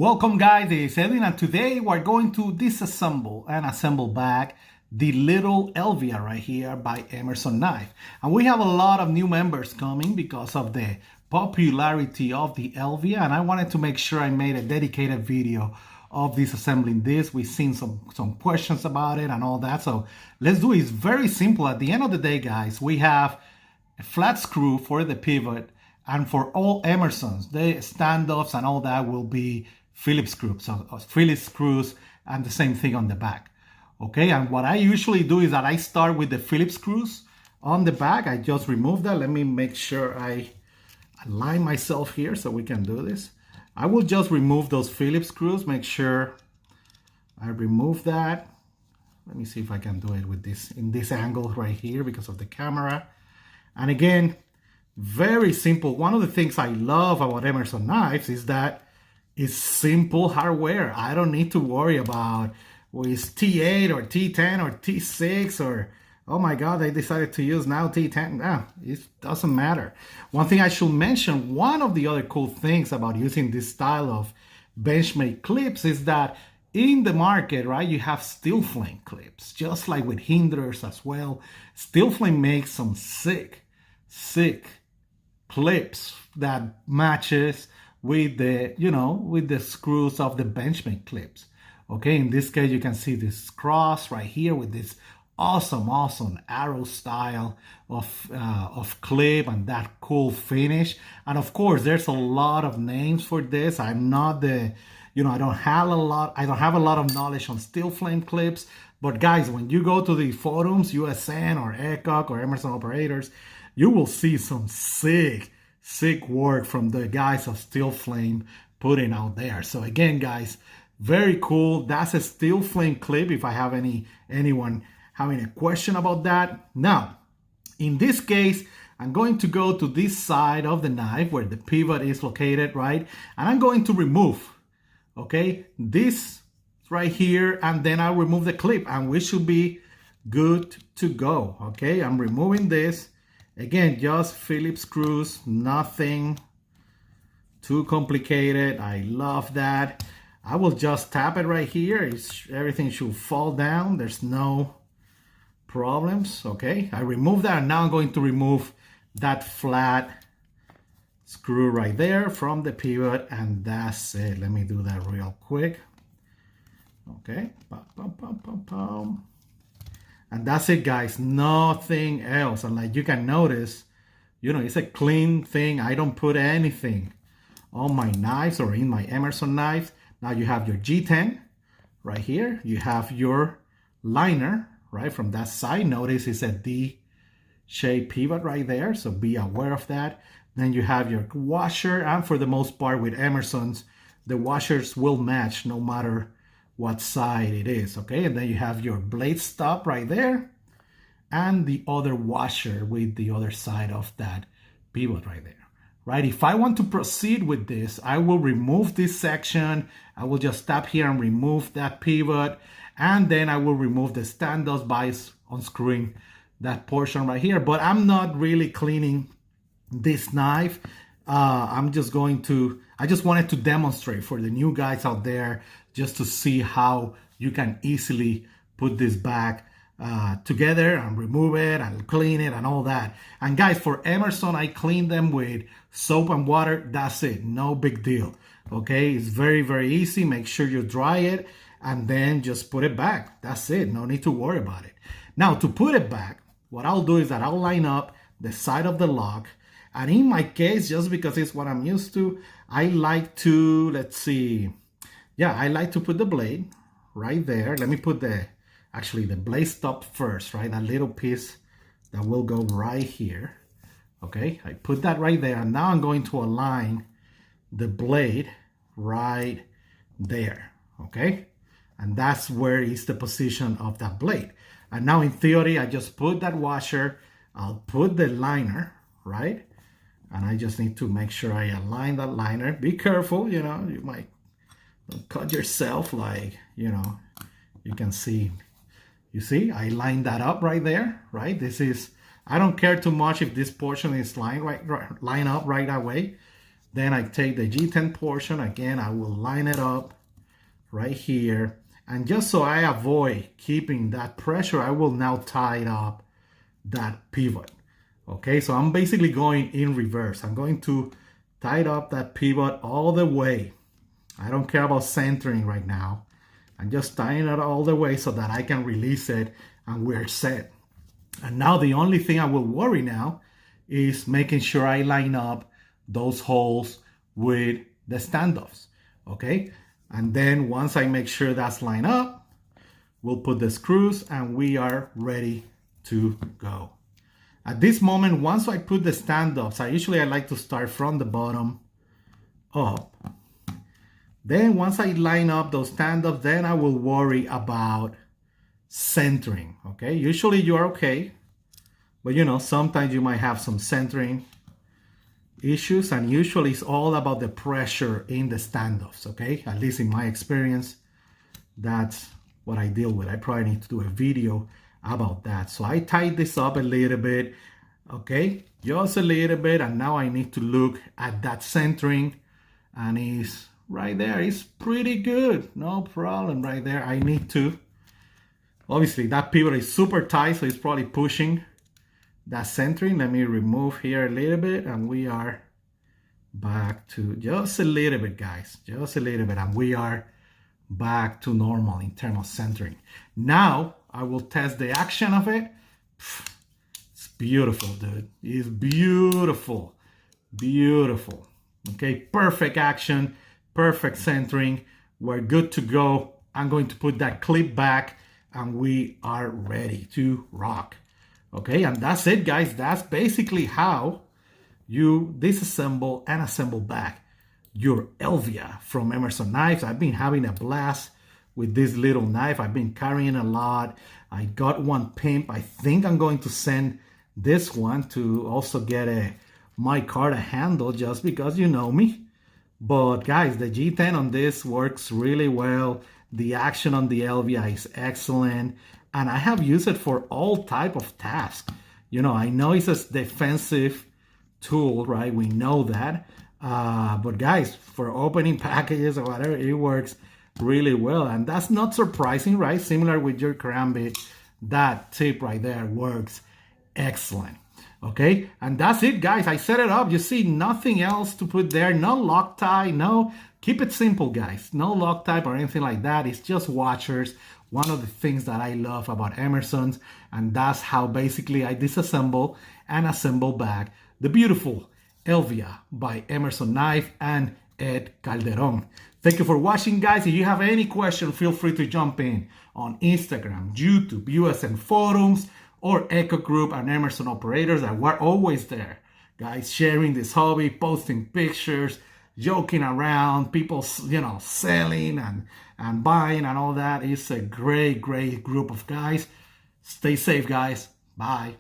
Welcome guys, it's Edwin, and today we're going to disassemble and assemble back the little Elvia right here by Emerson knife. And we have a lot of new members coming because of the popularity of the Elvia, and I wanted to make sure I made a dedicated video of disassembling this. We've seen some questions about it and all that, so let's do it. It's very simple. At the end of the day, guys, we have a flat screw for the pivot, and for all Emersons, the standoffs and all that will be Phillips screws, Phillips screws, and the same thing on the back. Okay, and what I usually do is that I start with the Phillips screws on the back. I just remove that. Let me make sure I align myself here so we can do this. I will just remove those Phillips screws, make sure I remove that. Let me see if I can do it with this in this angle right here because of the camera. And again, very simple. One of the things I love about Emerson knives is that it's simple hardware. I don't need to worry about it's T8 or T10 or T6 or, oh my God, they decided to use now T10. No, it doesn't matter. One thing I should mention, one of the other cool things about using this style of Benchmade clips is that in the market, right, you have steel flame clips, just like with Hinders as well. Steel flame makes some sick clips that matches with the, with the screws of the Benchmade clips. Okay, in this case, you can see this cross right here with this awesome arrow style of clip and that cool finish. And of course, there's a lot of names for this. I'm not the, I don't have a lot of knowledge on steel flame clips. But guys, when you go to the forums, USN or ECOC or Emerson Operators, you will see some sick work from the guys of Steel Flame putting out there. So again, guys, very cool. That's a Steel Flame clip if I have anyone having a question about that. Now, in this case, I'm going to go to this side of the knife where the pivot is located, right? And I'm going to remove, okay, this right here, and then I'll remove the clip and we should be good to go. Okay, I'm removing this. Again, just Phillips screws, nothing too complicated. I love that. I will just tap it right here. Everything should fall down. There's no problems. Okay, I remove that, and now I'm going to remove that flat screw right there from the pivot, and that's it. Let me do that real quick. Okay, and that's it, guys. Nothing else. And like you can notice, it's a clean thing. I don't put anything on my knives or in my Emerson knives. Now you have your G10 right here. You have your liner right from that side. Notice it's a D-shaped pivot right there, so be aware of that. Then you have your washer, and for the most part with Emersons, the washers will match no matter what side it is. Okay, and then you have your blade stop right there and the other washer with the other side of that pivot right there, right? If I want to proceed with this, I will remove this section. I will just tap here and remove that pivot, and then I will remove the standoffs by unscrewing that portion right here. But I'm not really cleaning this knife. I just wanted to demonstrate for the new guys out there, just to see how you can easily put this back together and remove it and clean it and all that. And guys, for Emerson, I clean them with soap and water. That's it, no big deal. Okay, it's very easy. Make sure you dry it and then just put it back. That's it, no need to worry about it. Now, to put it back, what I'll do is that I'll line up the side of the lock. And in my case, just because it's what I'm used to, I like to, I like to put the blade right there. Let me put the blade stop first, right? That little piece that will go right here. Okay, I put that right there. And now I'm going to align the blade right there, okay? And that's where is the position of that blade. And now in theory, I just put that washer, I'll put the liner, right? And I just need to make sure I align that liner. Be careful, you might cut yourself, like, you can see. You see, I lined that up right there, right? I don't care too much if this portion is line up right away. Then I take the G10 portion, again, I will line it up right here. And just so I avoid keeping that pressure, I will now tie up that pivot. Okay, so I'm basically going in reverse. I'm going to tie up that pivot all the way. I don't care about centering right now. I'm just tying it all the way so that I can release it and we're set. And now the only thing I will worry now is making sure I line up those holes with the standoffs. Okay, and then once I make sure that's lined up, we'll put the screws and we are ready to go. At this moment, once I put the standoffs, I like to start from the bottom up. Then once I line up those standoffs, then I will worry about centering. Okay, usually you are okay, but you know, sometimes you might have some centering issues, and usually it's all about the pressure in the standoffs. Okay, at least in my experience, that's what I deal with. I probably need to do a video about that. So I tied this up a little bit, okay, just a little bit, and now I need to look at that centering, and it's right there. It's pretty good, no problem right there. I need to, obviously that pivot is super tight, so it's probably pushing that centering. Let me remove here a little bit, and we are back to just a little bit, guys, just a little bit, and we are back to normal in terms of centering. Now I will test the action of it. It's beautiful, dude. It's beautiful, beautiful. Okay, perfect action, perfect centering. We're good to go. I'm going to put that clip back and we are ready to rock. Okay, and that's it, guys. That's basically how you disassemble and assemble back your Elvia from Emerson knives. I've been having a blast with this little knife. I've been carrying a lot. I got one pimp. I think I'm going to send this one to also get a micarta handle, just because you know me. But guys, the G10 on this works really well. The action on the Elvia is excellent, and I have used it for all type of tasks. You know, I know it's a defensive tool, right? We know that. But guys, for opening packages or whatever, it works really well. And that's not surprising, right? Similar with your karambit, that tip right there works excellent. Okay, and that's it, guys. I set it up. You see, nothing else to put there. No Loctite, no. Keep it simple, guys. No Loctite or anything like that. It's just washers. One of the things that I love about Emerson's, and that's how basically I disassemble and assemble back the beautiful Elvia by Emerson Knife and Ed Calderon. Thank you for watching, guys. If you have any question, feel free to jump in on Instagram, YouTube, USN forums, or Echo Group and Emerson operators that were always there. Guys, sharing this hobby, posting pictures, joking around, people, you know, selling and buying and all that. It's a great, great group of guys. Stay safe, guys. Bye.